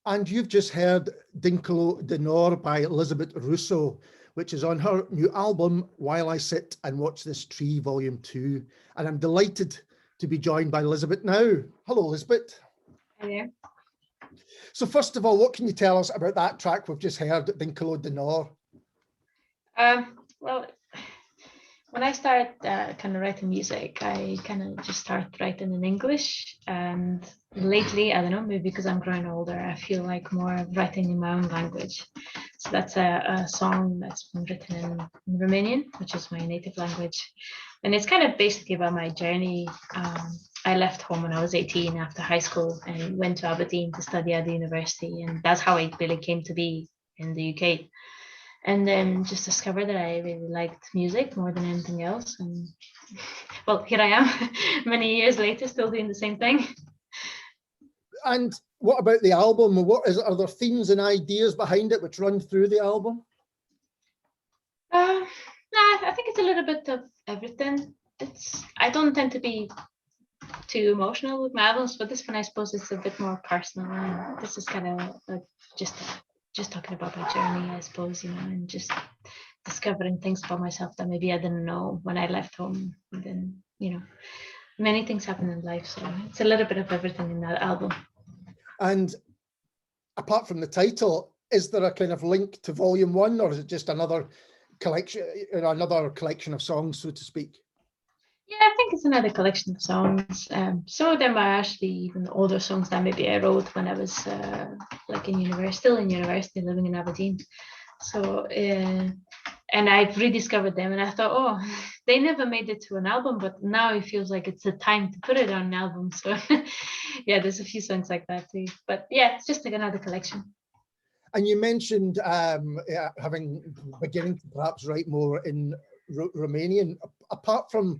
And you've just heard Dinkelo de Nor by Lizabett Russo, which is on her new album, While I Sit and Watch This Tree, Volume 2. And I'm delighted to be joined by Lizabett now. Hello, Lizabett. Hello. So first of all, what can you tell us about that track we've just heard, Dinkelo de Nor? Well, when I started kind of writing music, I kind of just started writing in English. And lately, I don't know, maybe because I'm growing older, I feel like more writing in my own language. So that's a song that's been written in Romanian, which is my native language. And it's kind of basically about my journey. I left home when I was 18 after high school and went to Aberdeen to study at the university. And that's how it really came to be in the UK. And then just discovered that I really liked music more than anything else. And well, here I am many years later, still doing the same thing. And what about the album? Are there themes and ideas behind it which run through the album? I think it's a little bit of everything. I don't tend to be too emotional with my albums, but this one I suppose is a bit more personal. And this is kind of like just talking about my journey, I suppose, and just discovering things about myself that maybe I didn't know when I left home. And then, many things happen in life. So it's a little bit of everything in that album. And apart from the title, is there a kind of link to Volume 1, or is it just another collection of songs, so to speak? Yeah, I think it's another collection of songs. Some of them are actually even older songs that maybe I wrote when I was still in university, living in Aberdeen. So, and I've rediscovered them and I thought, oh, they never made it to an album, but now it feels like it's the time to put it on an album. So yeah, there's a few songs like that too. But yeah, it's just like another collection. And you mentioned beginning to perhaps write more in Romanian. Apart from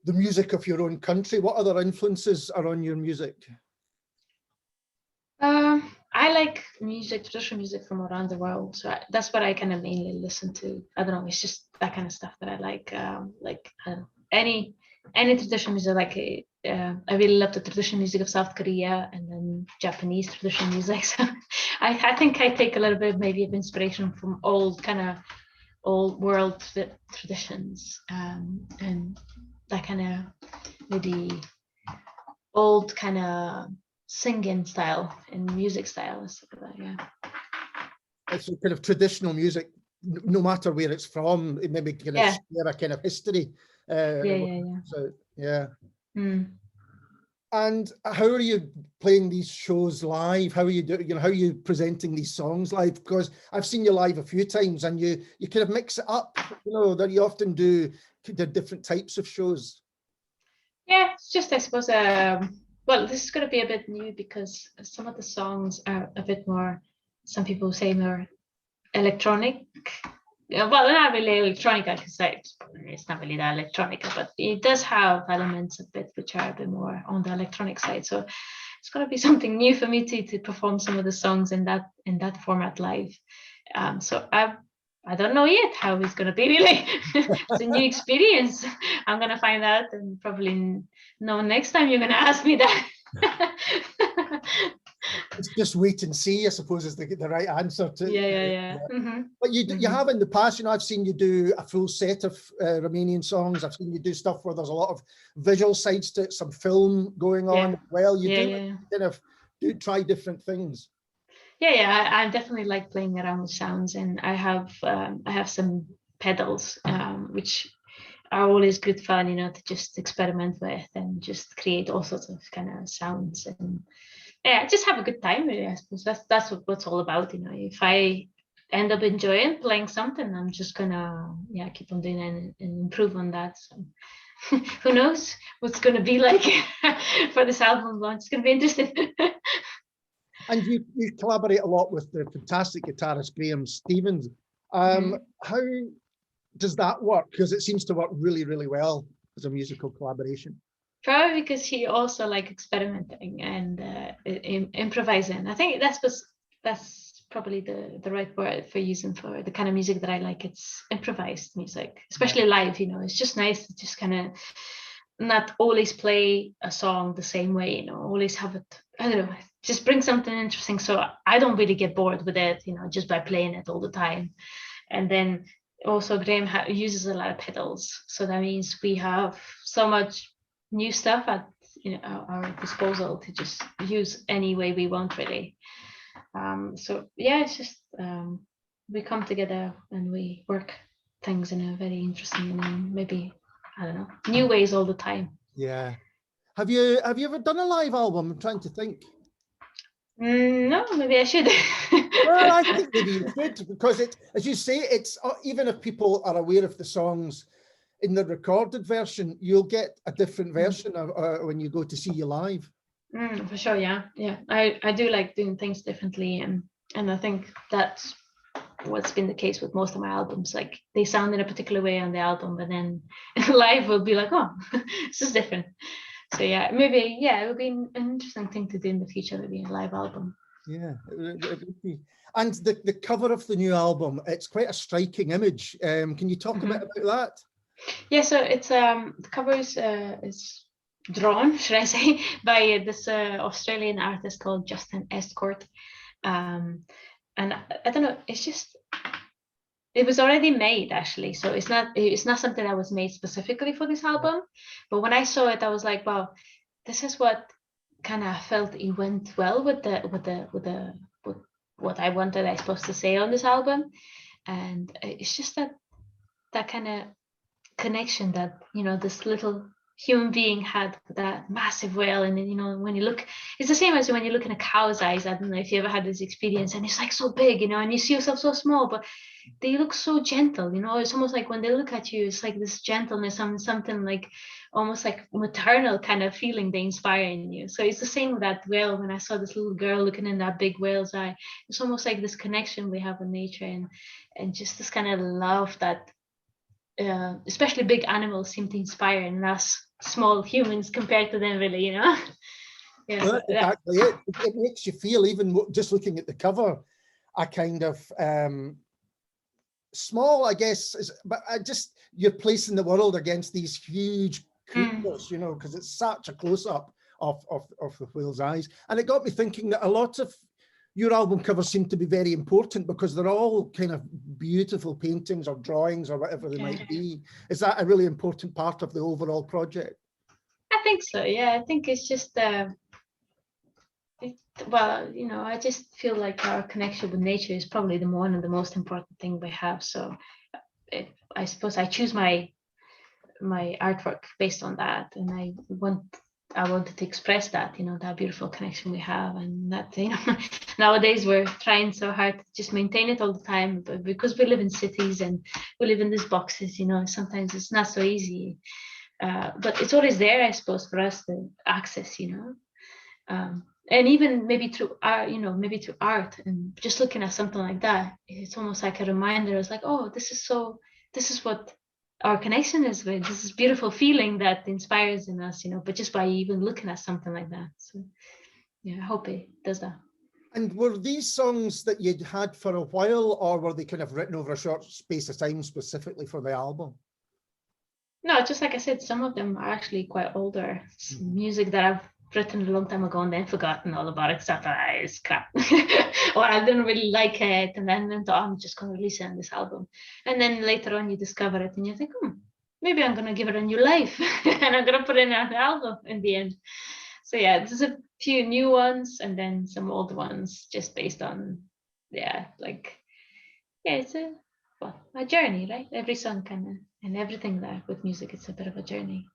the music of your own country, what other influences are on your music? I like traditional music from around the world. So that's what I kind of mainly listen to. I don't know, it's just that kind of stuff that I like. Any traditional music. I really love the traditional music of South Korea and then Japanese traditional music. So I think I take a little bit maybe of inspiration from old world traditions and that kind of maybe old kind of singing style and music style and stuff like that. Yeah, it's kind of traditional music, no matter where it's from. It maybe kind of share a kind of history. So yeah. And how are you playing these shows live? How are you doing? How are you presenting these songs live? Because I've seen you live a few times, and you kind of mix it up. That you often do different types of shows. Yeah, it's just I suppose. Well, this is going to be a bit new because some of the songs are a bit more. Some people say more electronic. Well, not really electronic, I could say. It's not really that electronic, but it does have elements of it which are a bit more on the electronic side. So it's going to be something new for me to perform some of the songs in that format live. So I don't know yet how it's going to be really. It's a new experience. I'm going to find out and probably know next time you're going to ask me that. It's just wait and see, I suppose, is the right answer to. Yeah. Mm-hmm. But you have in the past, I've seen you do a full set of Romanian songs. I've seen you do stuff where there's a lot of visual sides to it, some film going on as well. You do try different things. Yeah, I definitely like playing around with sounds, and I have some pedals which are always good fun, to just experiment with and just create all sorts of kind of sounds and just have a good time really. I suppose that's what's all about. If I end up enjoying playing something, I'm just gonna keep on doing it and improve on that. So who knows what's gonna be like for this album launch? It's gonna be interesting. And you collaborate a lot with the fantastic guitarist Graham Stevens. How does that work? Because it seems to work really, really well as a musical collaboration. Probably because he also like experimenting and improvising. I think that's probably the right word for using for the kind of music that I like. It's improvised music, especially live. It's just nice to just kind of not always play a song the same way, always have it, I don't know, just bring something interesting, so I don't really get bored with it, just by playing it all the time. And then also Graham uses a lot of pedals, so that means we have so much new stuff at our disposal to just use any way we want, really. So yeah, it's just we come together and we work things in a very interesting and maybe, I don't know, new ways all the time. Yeah. Have you ever done a live album? I'm trying to think. No, maybe I should. Well, I think maybe you should, because it, as you say, it's even if people are aware of the songs in the recorded version, you'll get a different version when you go to see you live. For sure, yeah. I do like doing things differently, and I think that's what's been the case with most of my albums. Like, they sound in a particular way on the album, but then live will be like, oh, this is different. So yeah, maybe, it would be an interesting thing to do in the future, maybe a live album. Yeah, it would be. And the cover of the new album, it's quite a striking image. Can you talk a bit about that? Yeah, so it's the cover is drawn, should I say, by this Australian artist called Justin Estcourt. And I don't know, it's just, it was already made, actually, so it's not something that was made specifically for this album. But when I saw it, I was like, wow, this is what kind of felt it went well with what I wanted, I suppose, to say on this album. And it's just that kind of connection that this little human being had with that massive whale. And then when you look, it's the same as when you look in a cow's eyes. I don't know if you ever had this experience, and it's like so big, and you see yourself so small, but they look so gentle. It's almost like when they look at you, it's like this gentleness, something like almost like maternal kind of feeling they inspire in you. So it's the same with that whale. When I saw this little girl looking in that big whale's eye, it's almost like this connection we have with nature, and just this kind of love that especially big animals seem to inspire in us small humans compared to them, really. Yeah, well, that's exactly it. It makes you feel, even just looking at the cover, a kind of small, I guess, but you're placing the world against these huge creatures, because it's such a close-up of the whale's eyes. And it got me thinking that a lot of your album covers seem to be very important, because they're all kind of beautiful paintings or drawings or whatever they might be. Is that a really important part of the overall project? I think so, yeah. I think it's just I just feel like our connection with nature is probably one of the most important thing we have. So I suppose I choose my artwork based on that, and I wanted to express that, that beautiful connection we have. And that, nowadays we're trying so hard to just maintain it all the time, but because we live in cities and we live in these boxes, sometimes it's not so easy. But it's always there, I suppose, for us to access, and even maybe through art, and just looking at something like that, it's almost like a reminder. It's like, oh, this is what our connection is with. This is beautiful feeling that inspires in us, but just by even looking at something like that. So yeah, I hope it does that. And were these songs that you'd had for a while, or were they kind of written over a short space of time specifically for the album? No, just like I said, some of them are actually quite older. It's music that I've written a long time ago and then forgotten all about it. Stuff that is crap, or I didn't really like it, and then thought, I'm just going to release it on this album. And then later on, you discover it, and you think, maybe I'm going to give it a new life, and I'm going to put it on the album in the end. So yeah, there's a few new ones, and then some old ones, just based on, it's a journey, right? Every song kind of, and everything there with music, it's a bit of a journey.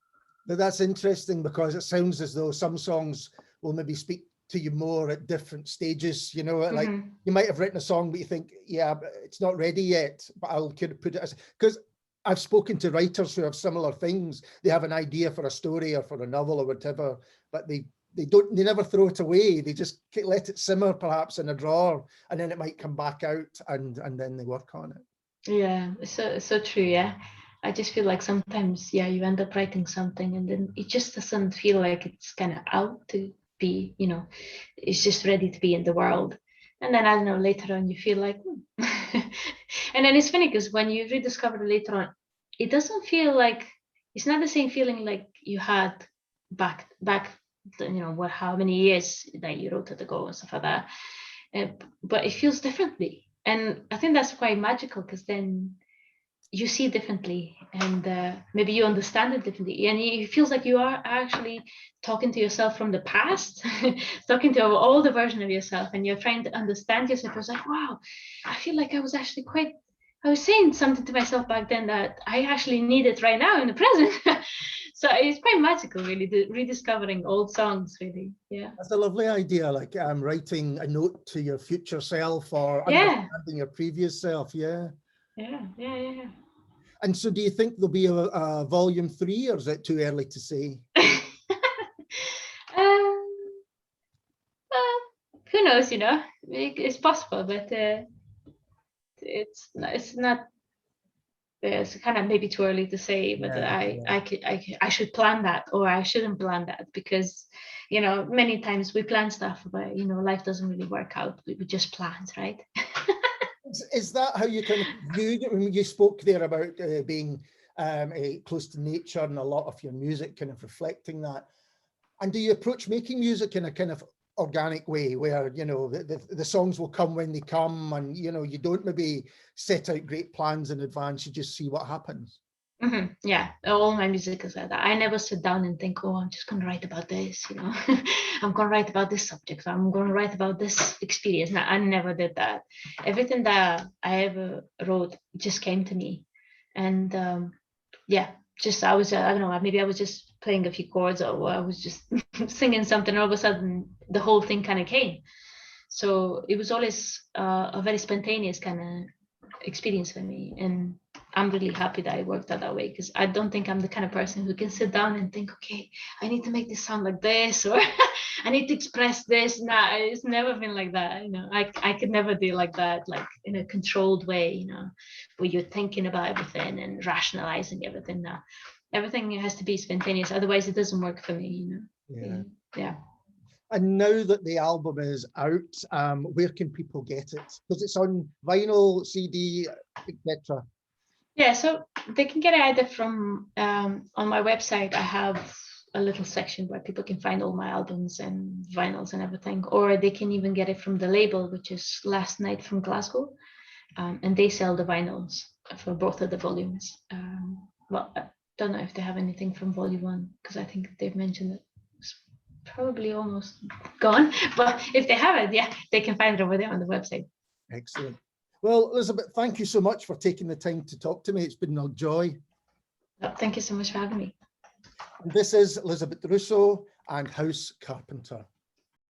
But that's interesting, because it sounds as though some songs will maybe speak to you more at different stages, like you might have written a song, but you think, yeah, it's not ready yet, but I'll kind of put it as, because I've spoken to writers who have similar things. They have an idea for a story or for a novel or whatever, but they never throw it away. They just let it simmer perhaps in a drawer, and then it might come back out, and then they work on it. Yeah, so true. Yeah, I just feel like sometimes, you end up writing something and then it just doesn't feel like it's kind of out to be, it's just ready to be in the world. And then I don't know, later on you feel like, and then it's funny because when you rediscover it later on, it doesn't feel like it's not the same feeling like you had back, how many years that you wrote it ago and stuff like that. But it feels differently. And I think that's quite magical, because then you see differently, and maybe you understand it differently, and it feels like you are actually talking to yourself from the past, talking to an older version of yourself, and you're trying to understand yourself. I was like, wow, I feel like I was saying something to myself back then that I actually need it right now in the present. So it's quite magical, really, rediscovering old songs, really. Yeah. That's a lovely idea, like writing a note to your future self, or Yeah. understanding your previous self. Yeah. Yeah. And so do you think there'll be a volume 3, or is it too early to say? Well, who knows, it's possible, but it's not. It's kind of maybe too early to say, but I should plan that, or I shouldn't plan that, because many times we plan stuff, but life doesn't really work out. We just plan, right? Is that how you kind of viewed it when you spoke there about being close to nature, and a lot of your music kind of reflecting that? And do you approach making music in a kind of organic way, where the songs will come when they come, and you don't maybe set out great plans in advance, you just see what happens? Mm-hmm. Yeah, all my music is like that. I never sit down and think, oh, I'm just going to write about this, I'm going to write about this subject, I'm going to write about this experience. No, I never did that. Everything that I ever wrote just came to me. And I was, I don't know, maybe I was just playing a few chords, or I was just singing something, and all of a sudden the whole thing kind of came. So it was always a very spontaneous kind of experience for me, and I'm really happy that it worked out that way, because I don't think I'm the kind of person who can sit down and think, okay, I need to make this sound like this, or I need to express this. Nah, it's never been like that. I could never do like that, like in a controlled way, where you're thinking about everything and rationalizing everything. Now everything has to be spontaneous, otherwise it doesn't work for me. Yeah. And now that the album is out, where can people get it? Because it's on vinyl, CD, etc. Yeah, so they can get it either from on my website. I have a little section where people can find all my albums and vinyls and everything, or they can even get it from the label, which is Last Night from Glasgow, and they sell the vinyls for both of the volumes. Well, I don't know if they have anything from volume 1, because I think they've mentioned it. It's probably almost gone, but if they have it, yeah, they can find it over there on the website. Excellent. Well, Lizabett, thank you so much for taking the time to talk to me. It's been a joy. Thank you so much for having me. This is Lizabett Russo and House Carpenter.